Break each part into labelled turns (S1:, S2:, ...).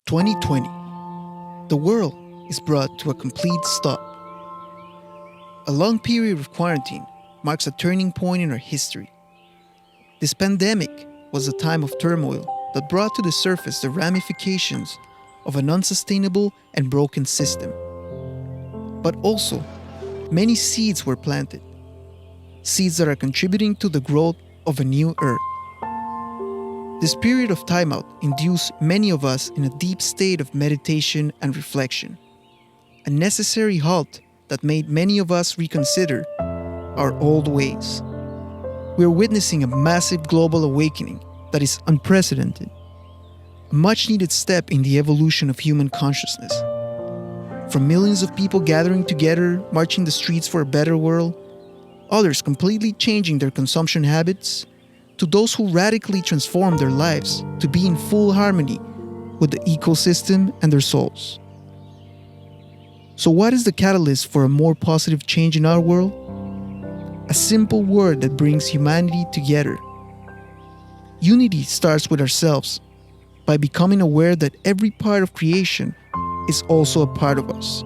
S1: 2020. The world is brought to a complete stop. A long period of quarantine marks a turning point in our history. This pandemic was a time of turmoil that brought to the surface the ramifications of an unsustainable and broken system. But also, many seeds were planted, seeds that are contributing to the growth of a new earth. This period of timeout induced many of us in a deep state of meditation and reflection, a necessary halt that made many of us reconsider our old ways. We are witnessing a massive global awakening that is unprecedented, a much-needed step in the evolution of human consciousness. From millions of people gathering together, marching the streets for a better world, others completely changing their consumption habits, to those who radically transform their lives to be in full harmony with the ecosystem and their souls. So what is the catalyst for a more positive change in our world? A simple word that brings humanity together. Unity starts with ourselves, by becoming aware that every part of creation is also a part of us,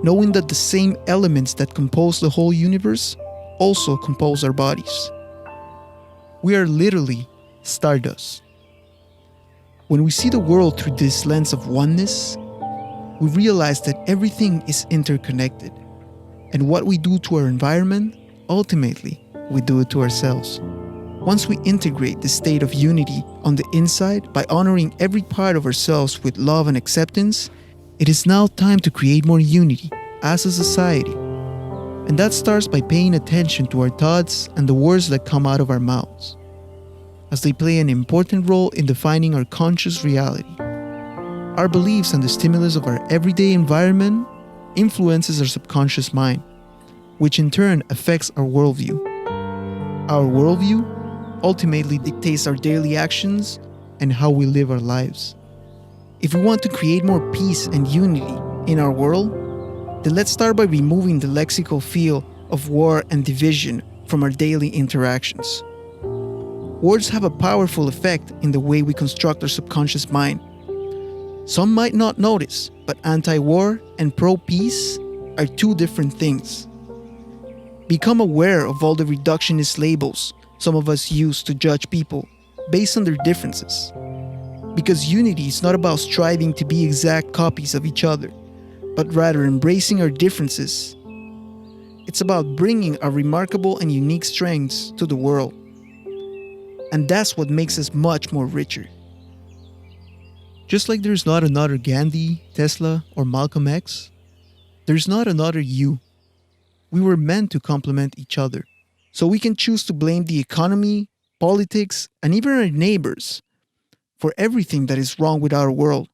S1: knowing that the same elements that compose the whole universe also compose our bodies. We are literally stardust. When we see the world through this lens of oneness, we realize that everything is interconnected, and what we do to our environment, ultimately, we do it to ourselves. Once we integrate the state of unity on the inside by honoring every part of ourselves with love and acceptance, it is now time to create more unity as a society. And that starts by paying attention to our thoughts and the words that come out of our mouths, as they play an important role in defining our conscious reality. Our beliefs and the stimulus of our everyday environment influences our subconscious mind, which in turn affects our worldview. Our worldview ultimately dictates our daily actions and how we live our lives. If we want to create more peace and unity in our world, then let's start by removing the lexical feel of war and division from our daily interactions. Words have a powerful effect in the way we construct our subconscious mind. Some might not notice, but anti-war and pro-peace are two different things. Become aware of all the reductionist labels some of us use to judge people based on their differences. Because unity is not about striving to be exact copies of each other, but rather embracing our differences. It's about bringing our remarkable and unique strengths to the world. And that's what makes us much more richer. Just like there's not another Gandhi, Tesla, or Malcolm X, there's not another you. We were meant to complement each other. So we can choose to blame the economy, politics, and even our neighbors for everything that is wrong with our world.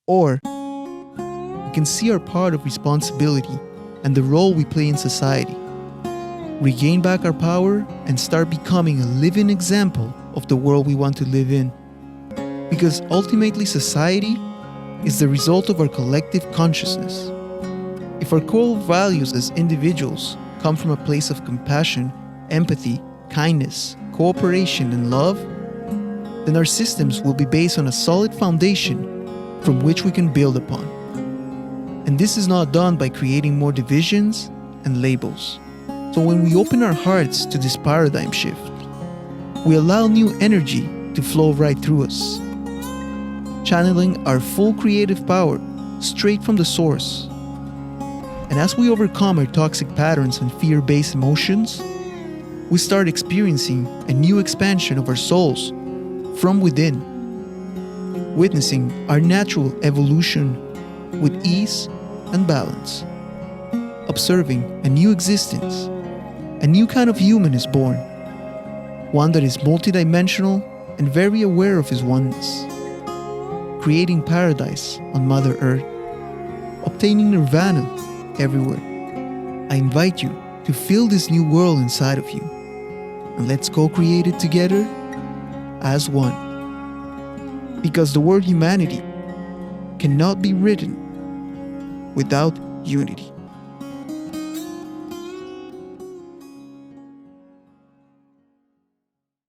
S1: Or we can see our part of responsibility and the role we play in society, regain back our power, and start becoming a living example of the world we want to live in. Because ultimately society is the result of our collective consciousness. If our core values as individuals come from a place of compassion, empathy, kindness, cooperation, and love, then our systems will be based on a solid foundation from which we can build upon. And this is not done by creating more divisions and labels. So when we open our hearts to this paradigm shift, we allow new energy to flow right through us, channeling our full creative power straight from the source. And as we overcome our toxic patterns and fear-based emotions, we start experiencing a new expansion of our souls from within, witnessing our natural evolution with ease and balance, observing a new existence. A new kind of human is born, one that is multidimensional and very aware of his oneness, creating paradise on Mother Earth, obtaining nirvana everywhere. I invite you to feel this new world inside of you, and let's co-create it together as one. Because the word humanity cannot be written without unity.